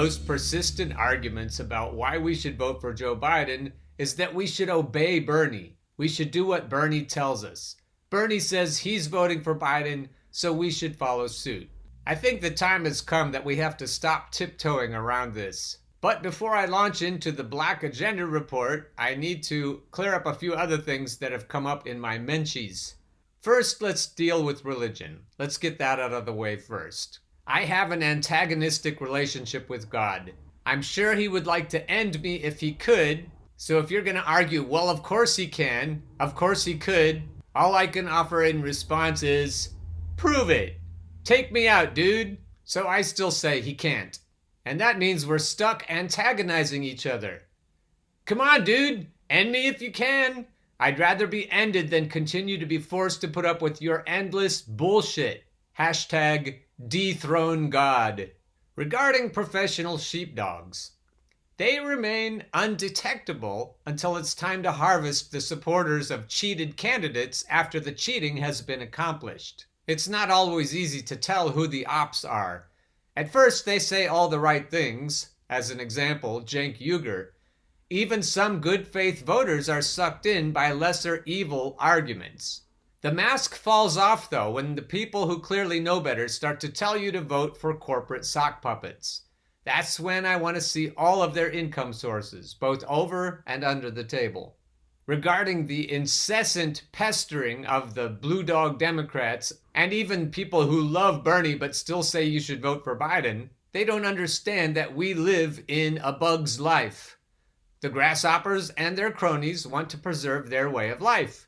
most persistent arguments about why we should vote for Joe Biden is that we should obey Bernie. We should do what Bernie tells us. Bernie says he's voting for Biden, so we should follow suit. I think the time has come that we have to stop tiptoeing around this. But before I launch into the Black Agenda report, I need to clear up a few other things that have come up in my menchies. First, let's deal with religion. Let's get that out of the way first. I have an antagonistic relationship with God. I'm sure he would like to end me if he could. So if you're going to argue, well, of course he can, of course he could, all I can offer in response is, prove it. Take me out, dude. So I still say he can't. And that means we're stuck antagonizing each other. Come on, dude. End me if you can. I'd rather be ended than continue to be forced to put up with your endless bullshit. Hashtag dethrone God. Regarding professional sheepdogs, they remain undetectable until it's time to harvest the supporters of cheated candidates after the cheating has been accomplished. It's not always easy to tell who the ops are. At first, they say all the right things. As an example, Cenk Uygur. Even some good faith voters are sucked in by lesser evil arguments. The mask falls off, though, when the people who clearly know better start to tell you to vote for corporate sock puppets. That's when I want to see all of their income sources, both over and under the table. Regarding the incessant pestering of the Blue Dog Democrats, and even people who love Bernie but still say you should vote for Biden, they don't understand that we live in a bug's life. The grasshoppers and their cronies want to preserve their way of life.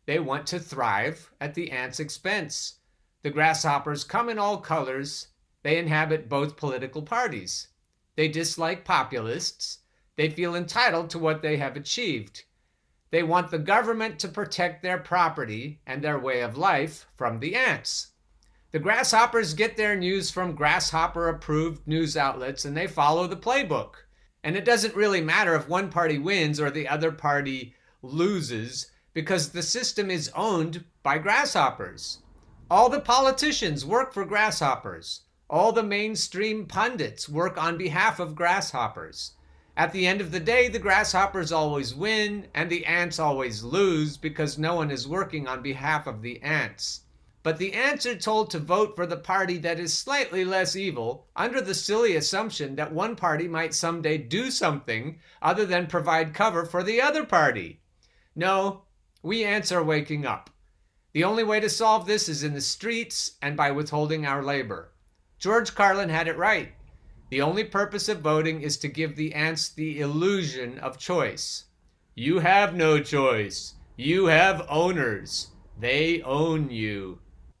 They want to thrive at the ants' expense. The grasshoppers come in all colors. They inhabit both political parties. They dislike populists. They feel entitled to what they have achieved. They want the government to protect their property and their way of life from the ants. The grasshoppers get their news from grasshopper-approved news outlets, and they follow the playbook. And it doesn't really matter if one party wins or the other party loses, because the system is owned by grasshoppers. All the politicians work for grasshoppers. All the mainstream pundits work on behalf of grasshoppers. At the end of the day, the grasshoppers always win and the ants always lose because no one is working on behalf of the ants. But the ants are told to vote for the party that is slightly less evil under the silly assumption that one party might someday do something other than provide cover for the other party. No, we ants are waking up. The only way to solve this is in the streets and by withholding our labor. George Carlin had it right. The only purpose of voting is to give the ants the illusion of choice. You have no choice. You have owners. They own you.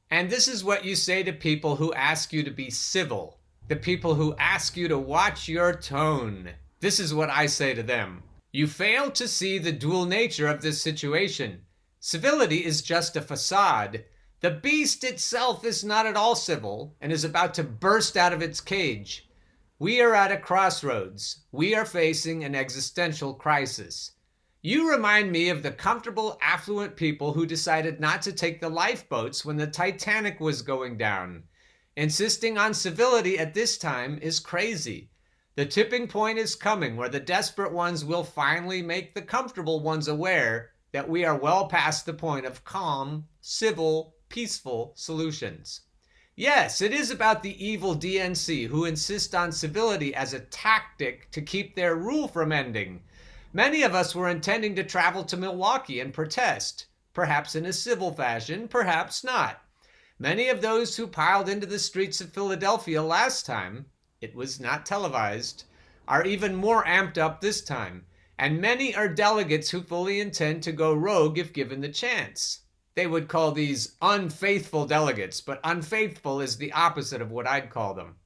And this is what you say to people who ask you to be civil. The people who ask you to watch your tone. This is what I say to them. You fail to see the dual nature of this situation. Civility is just a facade. The beast itself is not at all civil and is about to burst out of its cage. We are at a crossroads. We are facing an existential crisis. You remind me of the comfortable, affluent people who decided not to take the lifeboats when the Titanic was going down. Insisting on civility at this time is crazy. The tipping point is coming where the desperate ones will finally make the comfortable ones aware that we are well past the point of calm, civil, peaceful solutions. Yes, it is about the evil DNC who insist on civility as a tactic to keep their rule from ending. Many of us were intending to travel to Milwaukee and protest, perhaps in a civil fashion, perhaps not. Many of those who piled into the streets of Philadelphia last time, it was not televised, are even more amped up this time, and many are delegates who fully intend to go rogue if given the chance. They would call these unfaithful delegates, but unfaithful is the opposite of what I'd call them.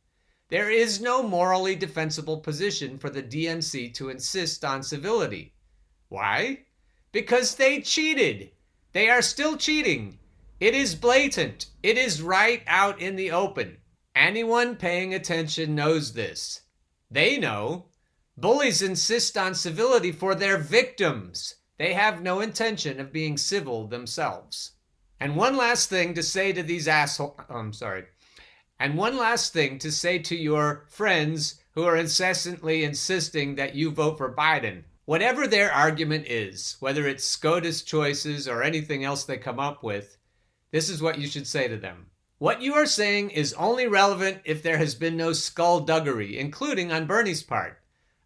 There is no morally defensible position for the DNC to insist on civility. Why? Because they cheated. They are still cheating. It is blatant. It is right out in the open. Anyone paying attention knows this. They know. Bullies insist on civility for their victims. They have no intention of being civil themselves. And one last thing to say to these And one last thing to say to your friends who are incessantly insisting that you vote for Biden. Whatever their argument is, whether it's SCOTUS choices or anything else they come up with, this is what you should say to them. What you are saying is only relevant if there has been no skullduggery, including on Bernie's part.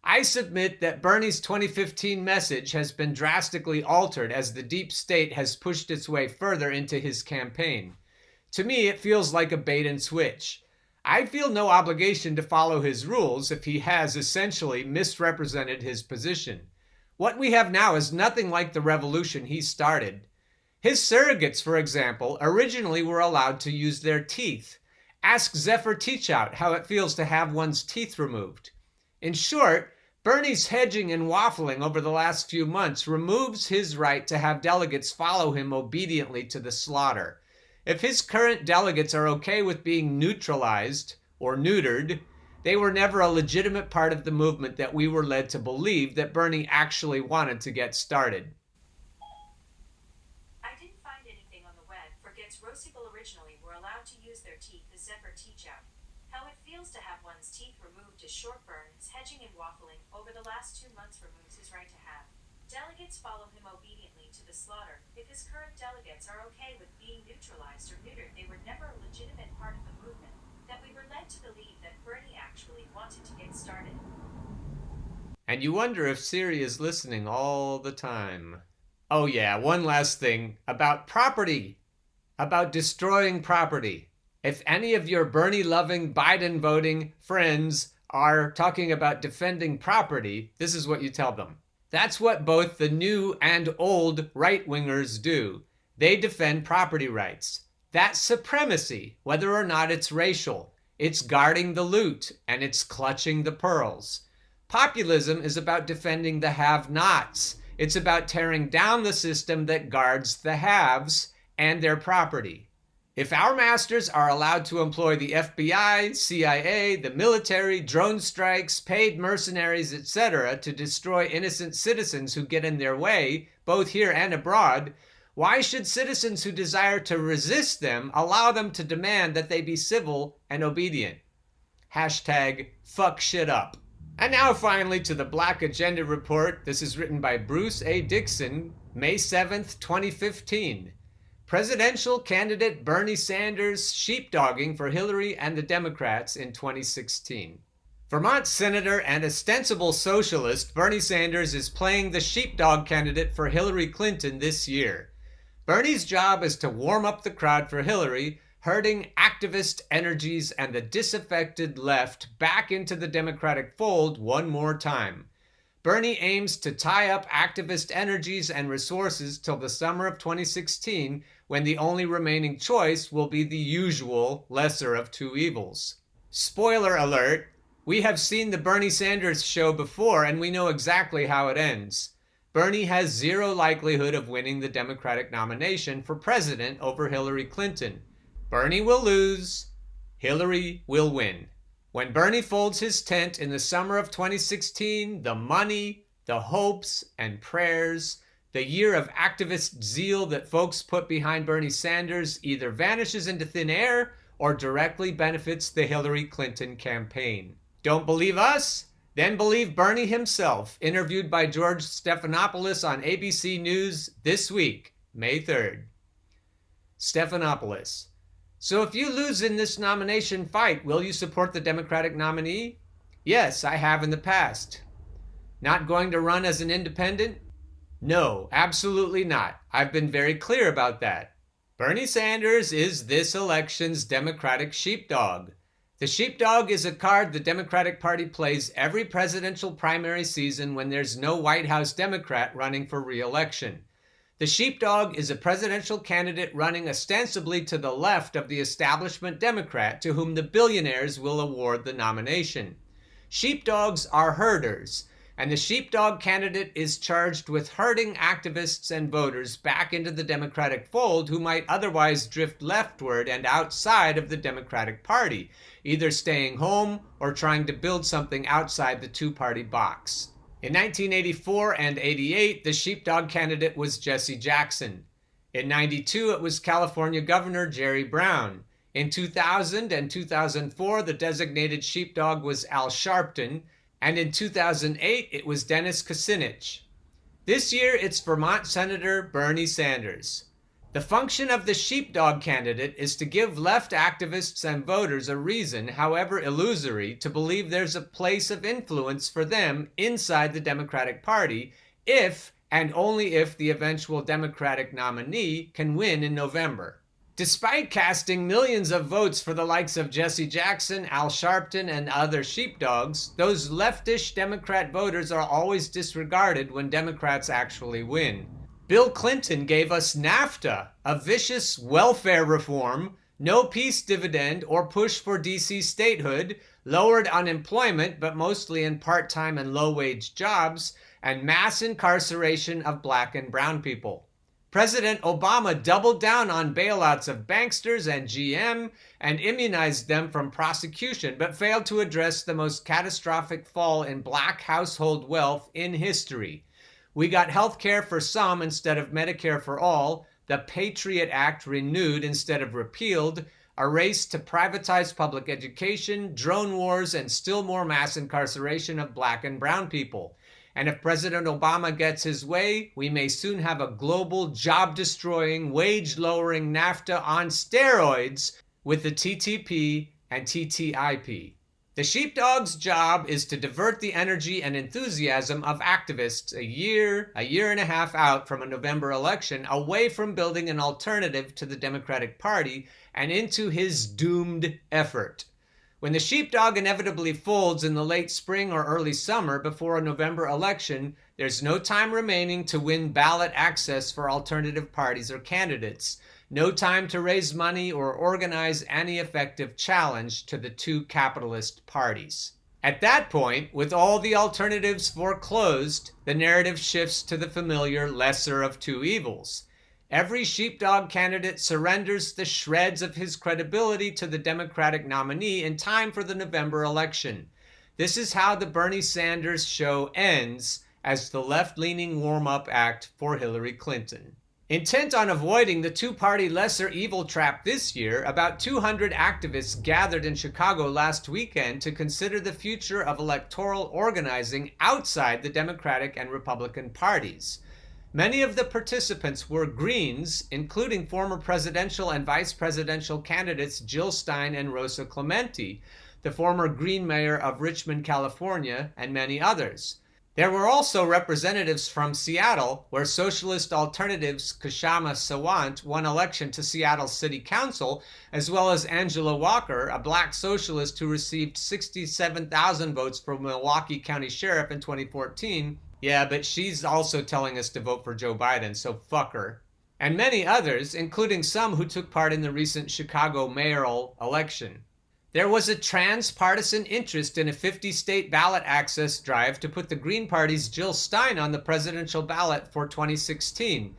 I submit that Bernie's 2015 message has been drastically altered as the deep state has pushed its way further into his campaign. To me, it feels like a bait and switch. I feel no obligation to follow his rules if he has essentially misrepresented his position. What we have now is nothing like the revolution he started. His surrogates, for example, originally were allowed to use their teeth. Ask Zephyr Teachout how it feels to have one's teeth removed. In short, Bernie's hedging and waffling over the last few months removes his right to have delegates follow him obediently to the slaughter. If his current delegates are okay with being neutralized or neutered, they were never a legitimate part of the movement that we were led to believe that Bernie actually wanted to get started. I didn't find anything on the web. Forgets Rosable originally were allowed to use their teeth, the Zephyr Teachout. How it feels to have one's teeth removed is short. Burns hedging and waffling over the last 2 months removes his right to have delegates follow him obediently to the slaughter. If his current delegates are okay with being neutralized or neutered, they were never a legitimate part of the movement that we were led to believe that Bernie actually wanted to get started. And you wonder if Siri is listening all the time. Oh yeah, one last thing about property, about destroying property. If any of your Bernie-loving, Biden-voting friends are talking about defending property, this is what you tell them. That's what both the new and old right-wingers do. They defend property rights. That's supremacy, whether or not it's racial. It's guarding the loot, and it's clutching the pearls. Populism is about defending the have-nots. It's about tearing down the system that guards the haves and their property. If our masters are allowed to employ the FBI, CIA, the military, drone strikes, paid mercenaries, etc. to destroy innocent citizens who get in their way, both here and abroad, why should citizens who desire to resist them allow them to demand that they be civil and obedient? Hashtag fuck shit up. And now finally to the Black Agenda Report. This is written by Bruce A. Dixon, May 7th, 2015. Presidential candidate Bernie Sanders sheepdogging for Hillary and the Democrats in 2016. Vermont Senator and ostensible socialist Bernie Sanders is playing the sheepdog candidate for Hillary Clinton this year. Bernie's job is to warm up the crowd for Hillary, herding activist energies and the disaffected left back into the Democratic fold one more time. Bernie aims to tie up activist energies and resources till the summer of 2016, when the only remaining choice will be the usual lesser of two evils. Spoiler alert, we have seen the Bernie Sanders show before and we know exactly how it ends. Bernie has zero likelihood of winning the Democratic nomination for president over Hillary Clinton. Bernie will lose, Hillary will win. When Bernie folds his tent in the summer of 2016, the money, the hopes and prayers, the year of activist zeal that folks put behind Bernie Sanders either vanishes into thin air or directly benefits the Hillary Clinton campaign. Don't believe us? Then believe Bernie himself, interviewed by George Stephanopoulos on ABC News this week, May 3rd. Stephanopoulos: so if you lose in this nomination fight, will you support the Democratic nominee? Yes, I have in the past. Not going to run as an independent? No, absolutely not. I've been very clear about that. Bernie Sanders is this election's Democratic sheepdog. The sheepdog is a card the Democratic Party plays every presidential primary season when there's no White House Democrat running for re-election. The sheepdog is a presidential candidate running ostensibly to the left of the establishment Democrat to whom the billionaires will award the nomination. Sheepdogs are herders, and the sheepdog candidate is charged with herding activists and voters back into the Democratic fold who might otherwise drift leftward and outside of the Democratic Party, either staying home or trying to build something outside the two-party box. In 1984 and 88, the sheepdog candidate was Jesse Jackson. In 92, it was California Governor Jerry Brown. In 2000 and 2004, the designated sheepdog was Al Sharpton, and in 2008, it was Dennis Kucinich. This year, it's Vermont Senator Bernie Sanders. The function of the sheepdog candidate is to give left activists and voters a reason, however illusory, to believe there's a place of influence for them inside the Democratic Party if and only if the eventual Democratic nominee can win in November. Despite casting millions of votes for the likes of Jesse Jackson, Al Sharpton, and other sheepdogs, those leftish Democrat voters are always disregarded when Democrats actually win. Bill Clinton gave us NAFTA, a vicious welfare reform, no peace dividend or push for DC statehood, lowered unemployment but mostly in part-time and low-wage jobs, and mass incarceration of black and brown people. President Obama doubled down on bailouts of banksters and GM and immunized them from prosecution, but failed to address the most catastrophic fall in black household wealth in history. We got health care for some instead of Medicare for all, the Patriot Act renewed instead of repealed, a race to privatize public education, drone wars, and still more mass incarceration of black and brown people. And if President Obama gets his way, we may soon have a global, job-destroying, wage-lowering NAFTA on steroids with the TTP and TTIP. The sheepdog's job is to divert the energy and enthusiasm of activists a year and a half out from a November election away from building an alternative to the Democratic Party and into his doomed effort. When the sheepdog inevitably folds in the late spring or early summer before a November election, there's no time remaining to win ballot access for alternative parties or candidates. No time to raise money or organize any effective challenge to the two capitalist parties. At that point, with all the alternatives foreclosed, the narrative shifts to the familiar lesser of two evils. Every sheepdog candidate surrenders the shreds of his credibility to the Democratic nominee in time for the November election. This is how the Bernie Sanders show ends as the left-leaning warm-up act for Hillary Clinton. Intent on avoiding the two-party lesser evil trap this year, about 200 activists gathered in Chicago last weekend to consider the future of electoral organizing outside the Democratic and Republican parties. Many of the participants were Greens, including former presidential and vice presidential candidates Jill Stein and Rosa Clemente, the former Green mayor of Richmond, California, and many others. There were also representatives from Seattle, where Socialist Alternative's Kshama Sawant won election to Seattle City Council, as well as Angela Walker, a black socialist who received 67,000 votes for Milwaukee County Sheriff in 2014. Yeah, but she's also telling us to vote for Joe Biden, so fuck her. And many others, including some who took part in the recent Chicago mayoral election. There was a transpartisan interest in a 50-state ballot access drive to put the Green Party's Jill Stein on the presidential ballot for 2016.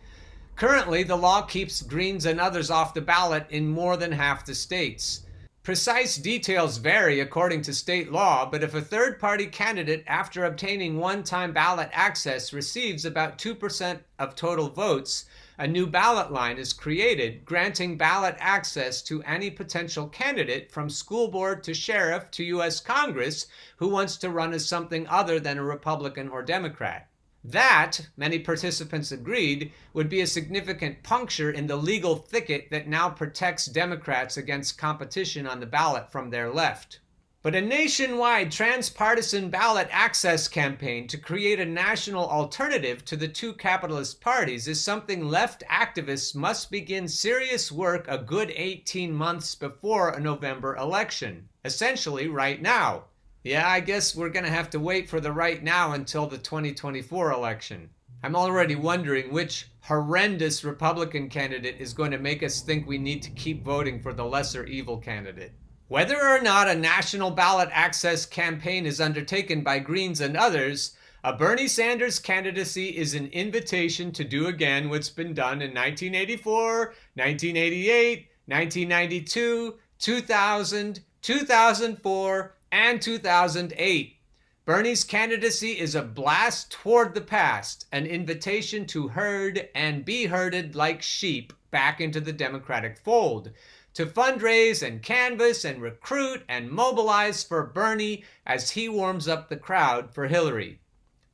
Currently, the law keeps Greens and others off the ballot in more than half the states. Precise details vary according to state law, but if a third-party candidate, after obtaining one-time ballot access, receives about 2% of total votes, a new ballot line is created, granting ballot access to any potential candidate from school board to sheriff to U.S. Congress who wants to run as something other than a Republican or Democrat. That, many participants agreed, would be a significant puncture in the legal thicket that now protects Democrats against competition on the ballot from their left. But a nationwide transpartisan ballot access campaign to create a national alternative to the two capitalist parties is something left activists must begin serious work a good 18 months before a November election, essentially right now. Yeah, I guess we're going to have to wait for the right now until the 2024 election. I'm already wondering which horrendous Republican candidate is going to make us think we need to keep voting for the lesser evil candidate. Whether or not a national ballot access campaign is undertaken by Greens and others, a Bernie Sanders candidacy is an invitation to do again what's been done in 1984, 1988, 1992, 2000, 2004, and 2008. Bernie's candidacy is a blast toward the past, an invitation to herd and be herded like sheep back into the Democratic fold, to fundraise and canvass and recruit and mobilize for Bernie as he warms up the crowd for Hillary.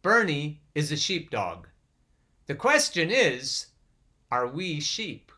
Bernie is a sheepdog. The question is, are we sheep?